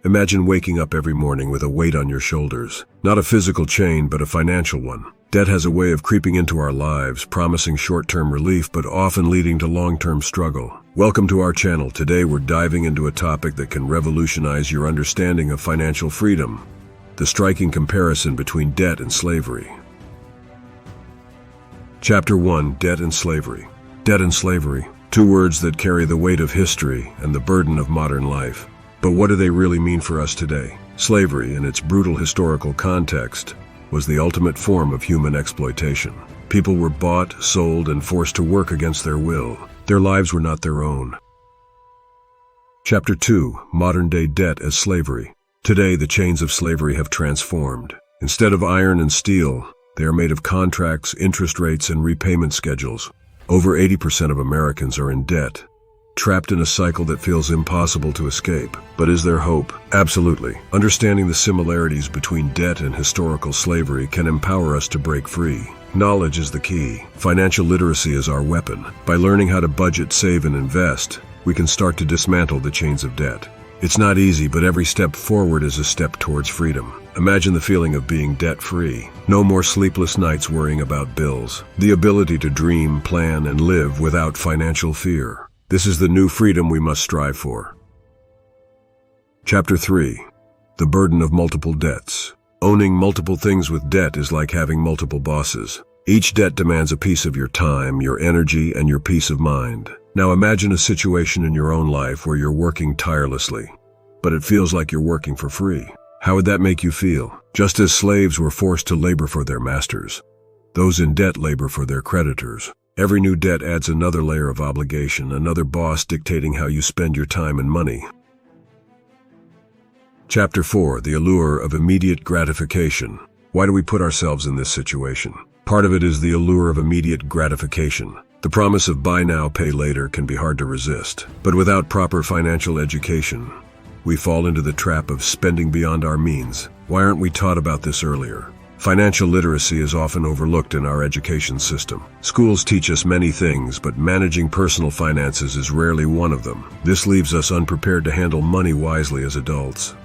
Imagine waking up every morning with a weight on your shoulders. Not a physical chain, but a financial one. Debt has a way of creeping into our lives, promising short-term relief, but often leading to long-term struggle. Welcome to our channel. Today we're diving into a topic that can revolutionize your understanding of financial freedom: the striking comparison between debt and slavery. Chapter 1: Debt and Slavery. Debt and slavery, two words that carry the weight of history and the burden of modern life. But what do they really mean for us today? Slavery, in its brutal historical context, was the ultimate form of human exploitation. People were bought, sold, and forced to work against their will. Their lives were not their own. Chapter 2: Modern-day debt as slavery. Today, the chains of slavery have transformed. Instead of iron and steel, they are made of contracts, interest rates, and repayment schedules. Over 80% of Americans are in debt, trapped in a cycle that feels impossible to escape. But is there hope? Absolutely. Understanding the similarities between debt and historical slavery can empower us to break free. Knowledge is the key. Financial literacy is our weapon. By learning how to budget, save, and invest, we can start to dismantle the chains of debt. It's not easy, but every step forward is a step towards freedom. Imagine the feeling of being debt-free. No more sleepless nights worrying about bills. The ability to dream, plan, and live without financial fear. This is the new freedom we must strive for. Chapter 3: The Burden of Multiple Debts. Owning multiple things with debt is like having multiple bosses. Each debt demands a piece of your time, your energy, and your peace of mind. Now imagine a situation in your own life where you're working tirelessly, but it feels like you're working for free. How would that make you feel? Just as slaves were forced to labor for their masters, those in debt labor for their creditors. Every new debt adds another layer of obligation, another boss dictating how you spend your time and money. Chapter 4: The Allure of Immediate Gratification. Why do we put ourselves in this situation? Part of it is the allure of immediate gratification. The promise of buy now, pay later can be hard to resist. But without proper financial education, we fall into the trap of spending beyond our means. Why aren't we taught about this earlier? Financial literacy is often overlooked in our education system. Schools teach us many things, but managing personal finances is rarely one of them. This leaves us unprepared to handle money wisely as adults.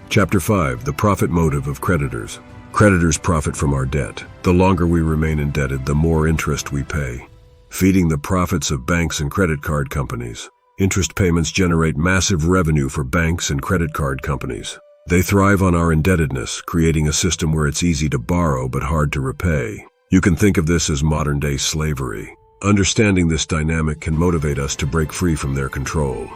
Chapter 5: The Profit Motive of Creditors. Creditors profit from our debt. The longer we remain indebted, the more interest we pay, feeding the profits of banks and credit card companies. Interest payments generate massive revenue for banks and credit card companies. They thrive on our indebtedness, creating a system where it's easy to borrow but hard to repay. You can think of this as modern-day slavery. Understanding this dynamic can motivate us to break free from their control.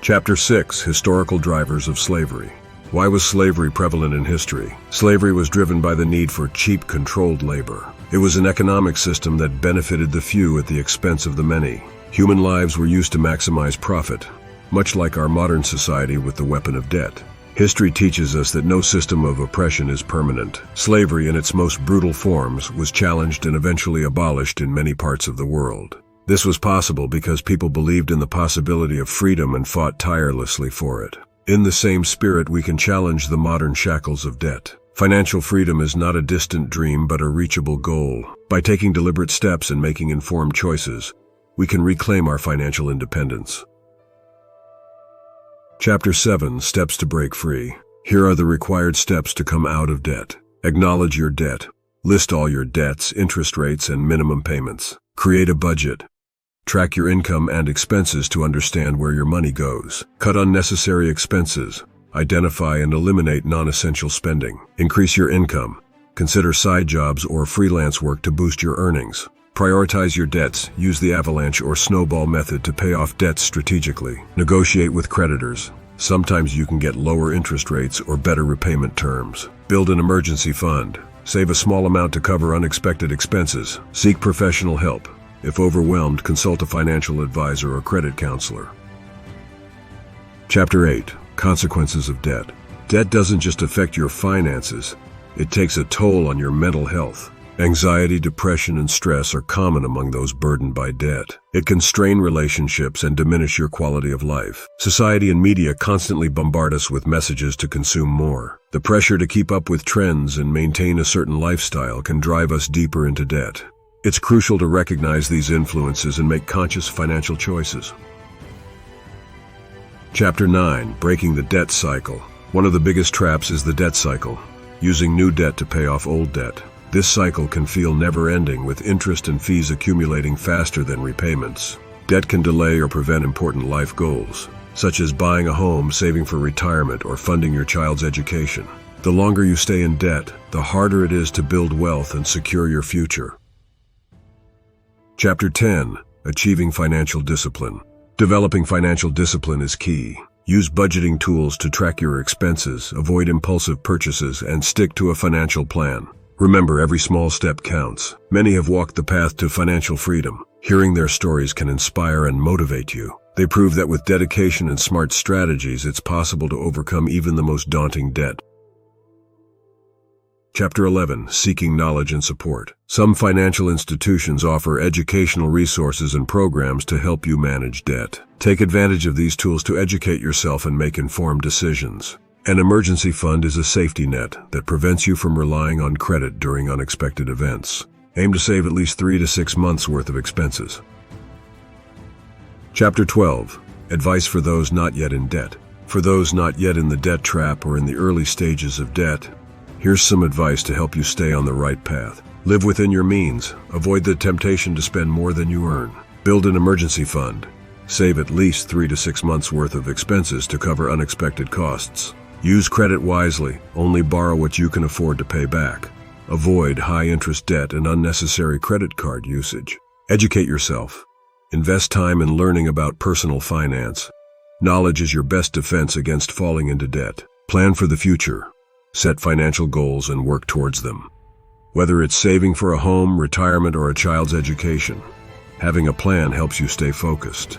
Chapter 6: Historical Drivers of Slavery. Why was slavery prevalent in history? Slavery was driven by the need for cheap, controlled labor. It was an economic system that benefited the few at the expense of the many. Human lives were used to maximize profit, much like our modern society with the weapon of debt. History teaches us that no system of oppression is permanent. Slavery, in its most brutal forms, was challenged and eventually abolished in many parts of the world. This was possible because people believed in the possibility of freedom and fought tirelessly for it. In the same spirit, we can challenge the modern shackles of debt. Financial freedom is not a distant dream but a reachable goal. By taking deliberate steps and making informed choices, we can reclaim our financial independence. Chapter 7: Steps to Break Free. Here are the required steps to come out of debt. Acknowledge your debt. List all your debts, interest rates, and minimum payments. Create a budget. Track your income and expenses to understand where your money goes. Cut unnecessary expenses. Identify and eliminate non-essential spending. Increase your income. Consider side jobs or freelance work to boost your earnings. Prioritize your debts. Use the avalanche or snowball method to pay off debts strategically. Negotiate with creditors. Sometimes you can get lower interest rates or better repayment terms. Build an emergency fund. Save a small amount to cover unexpected expenses. Seek professional help. If overwhelmed, consult a financial advisor or credit counselor. Chapter 8: Consequences of Debt. Debt doesn't just affect your finances, it takes a toll on your mental health. Anxiety, depression, and stress are common among those burdened by debt. It can strain relationships and diminish your quality of life. Society and media constantly bombard us with messages to consume more. The pressure to keep up with trends and maintain a certain lifestyle can drive us deeper into debt. It's crucial to recognize these influences and make conscious financial choices. Chapter 9. Breaking the debt cycle. One of the biggest traps is the debt cycle, using new debt to pay off old debt. This cycle can feel never-ending, with interest and fees accumulating faster than repayments. Debt can delay or prevent important life goals, such as buying a home, saving for retirement, or funding your child's education. The longer you stay in debt, the harder it is to build wealth and secure your future. Chapter 10. Achieving financial discipline. Developing financial discipline is key. Use budgeting tools to track your expenses, avoid impulsive purchases, and stick to a financial plan. Remember, every small step counts. Many have walked the path to financial freedom. Hearing their stories can inspire and motivate you. They prove that with dedication and smart strategies, it's possible to overcome even the most daunting debt. Chapter 11. Seeking knowledge and support. Some financial institutions offer educational resources and programs to help you manage debt. Take advantage of these tools to educate yourself and make informed decisions. An emergency fund is a safety net that prevents you from relying on credit during unexpected events. Aim to save at least 3 to 6 months' worth of expenses. Chapter 12. Advice for those not yet in debt. For those not yet in the debt trap or in the early stages of debt, here's some advice to help you stay on the right path. Live within your means. Avoid the temptation to spend more than you earn. Build an emergency fund. Save at least 3 to 6 months' worth of expenses to cover unexpected costs. Use credit wisely. Only borrow what you can afford to pay back. Avoid high-interest debt and unnecessary credit card usage. Educate yourself. Invest time in learning about personal finance. Knowledge is your best defense against falling into debt. Plan for the future. Set financial goals and work towards them. Whether it's saving for a home, retirement, or a child's education, having a plan helps you stay focused.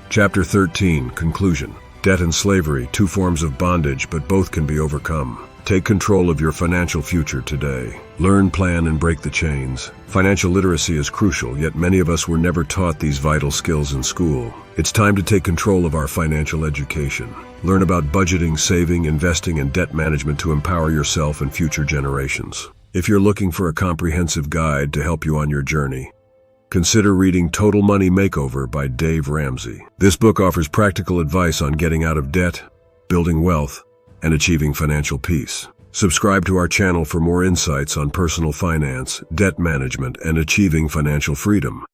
Chapter 13. Conclusion. Debt and slavery, two forms of bondage, but both can be overcome. Take control of your financial future today. Learn, plan, and break the chains. Financial literacy is crucial, yet many of us were never taught these vital skills in school. It's time to take control of our financial education. Learn about budgeting, saving, investing, and debt management to empower yourself and future generations. If you're looking for a comprehensive guide to help you on your journey, consider reading Total Money Makeover by Dave Ramsey. This book offers practical advice on getting out of debt, building wealth, and achieving financial peace. Subscribe to our channel for more insights on personal finance, debt management, and achieving financial freedom.